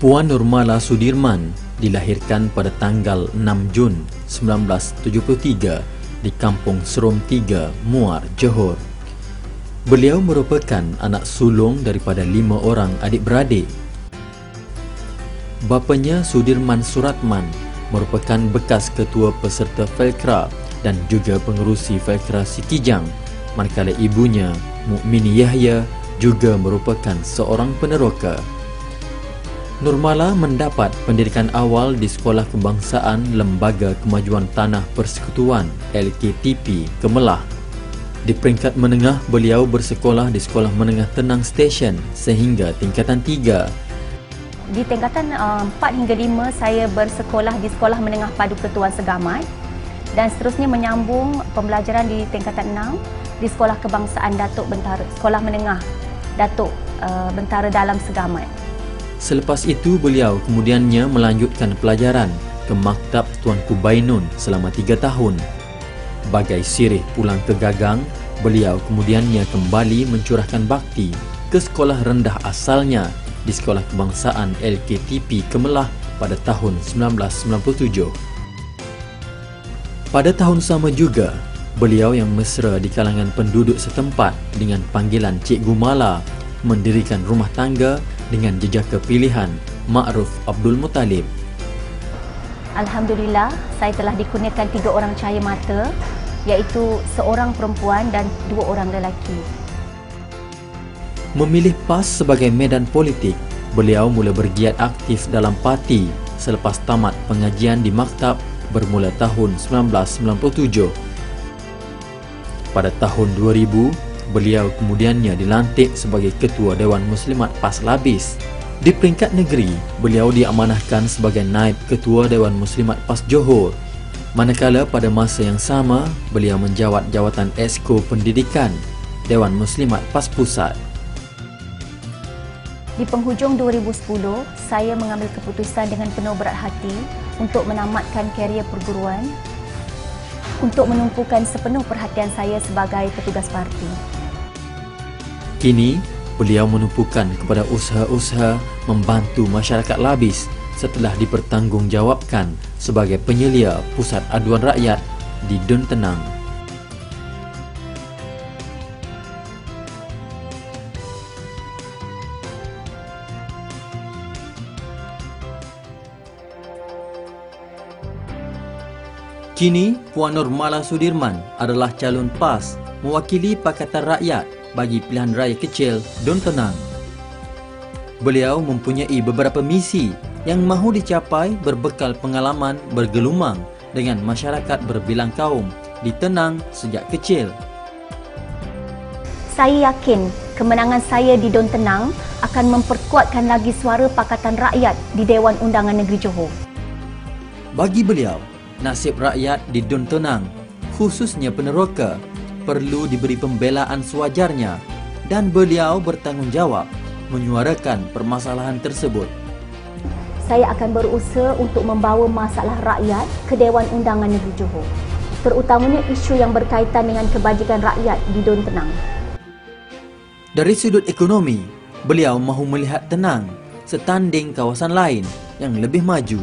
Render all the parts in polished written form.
Puan Nurmala Sudirman dilahirkan pada tanggal 6 Jun 1973 di Kampung Serom 3, Muar, Johor. Beliau merupakan anak sulung daripada 5 orang adik-beradik. Bapanya Sudirman Suratman merupakan bekas ketua peserta Felkra dan juga pengerusi Felkra Sitijang, manakala ibunya Mukmini Yahya juga merupakan seorang peneroka. Nurmala mendapat pendidikan awal di Sekolah Kebangsaan Lembaga Kemajuan Tanah Persekutuan LKTP Kemelah. Di peringkat menengah, beliau bersekolah di Sekolah Menengah Tenang Station sehingga tingkatan 3. Di tingkatan 4 hingga 5, saya bersekolah di Sekolah Menengah Padu Ketuan Segamat dan seterusnya menyambung pembelajaran di tingkatan 6 di Sekolah Kebangsaan Datuk Bentara, Sekolah Menengah Datuk Bentara Dalam Segamat. Selepas itu, beliau kemudiannya melanjutkan pelajaran ke Maktab Tuanku Bainun selama 3 tahun. Bagai sirih pulang ke Gagang, beliau kemudiannya kembali mencurahkan bakti ke sekolah rendah asalnya di Sekolah Kebangsaan LKTP Kemelah pada tahun 1997. Pada tahun sama juga, beliau yang mesra di kalangan penduduk setempat dengan panggilan Cikgu Mala mendirikan rumah tangga dengan jejaka pilihan Ma'ruf Abdul Muttalib. Alhamdulillah, saya telah dikurniakan 3 orang cahaya mata, iaitu seorang perempuan dan 2 orang lelaki. Memilih PAS sebagai medan politik, beliau mula bergiat aktif dalam parti selepas tamat pengajian di maktab bermula tahun 1997. Pada tahun 2000, beliau kemudiannya dilantik sebagai Ketua Dewan Muslimat PAS Labis. Di peringkat negeri, beliau diamanahkan sebagai Naib Ketua Dewan Muslimat PAS Johor. Manakala pada masa yang sama, beliau menjawat jawatan Esko Pendidikan Dewan Muslimat PAS Pusat. Di penghujung 2010, saya mengambil keputusan dengan penuh berat hati untuk menamatkan karier perguruan untuk menumpukan sepenuh perhatian saya sebagai petugas parti. Kini, beliau menumpukan kepada usaha-usaha membantu masyarakat Labis setelah dipertanggungjawabkan sebagai penyelia Pusat Aduan Rakyat di Dun Tenang. Kini, Puan Nurmala Sudirman adalah calon PAS mewakili Pakatan Rakyat bagi pilihan raya kecil Dun Tenang. Beliau mempunyai beberapa misi yang mahu dicapai berbekal pengalaman bergelumang dengan masyarakat berbilang kaum di Tenang sejak kecil. Saya yakin kemenangan saya di Dun Tenang akan memperkuatkan lagi suara Pakatan Rakyat di Dewan Undangan Negeri Johor. Bagi beliau, nasib rakyat di Dun Tenang, khususnya peneroka, perlu diberi pembelaan sewajarnya dan beliau bertanggungjawab menyuarakan permasalahan tersebut. Saya akan berusaha untuk membawa masalah rakyat ke Dewan Undangan Negeri Johor, terutamanya isu yang berkaitan dengan kebajikan rakyat di Dun Tenang. Dari sudut ekonomi, beliau mahu melihat Tenang setanding kawasan lain yang lebih maju.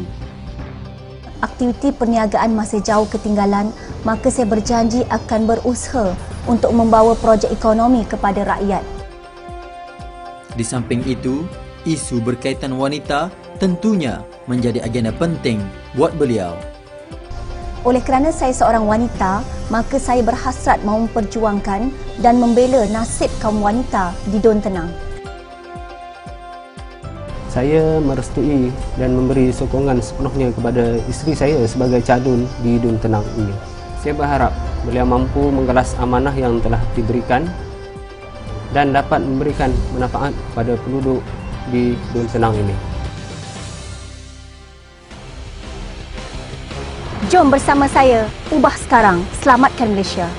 Aktiviti perniagaan masih jauh ketinggalan, maka saya berjanji akan berusaha untuk membawa projek ekonomi kepada rakyat. Di samping itu, isu berkaitan wanita tentunya menjadi agenda penting buat beliau. Oleh kerana saya seorang wanita, maka saya berhasrat mahu memperjuangkan dan membela nasib kaum wanita di Dun Tenang. Saya merestui dan memberi sokongan sepenuhnya kepada isteri saya sebagai calon di Dun Tenang ini. Saya berharap beliau mampu menggalas amanah yang telah diberikan dan dapat memberikan manfaat kepada penduduk di Dun Tenang ini. Jom bersama saya, ubah sekarang, selamatkan Malaysia.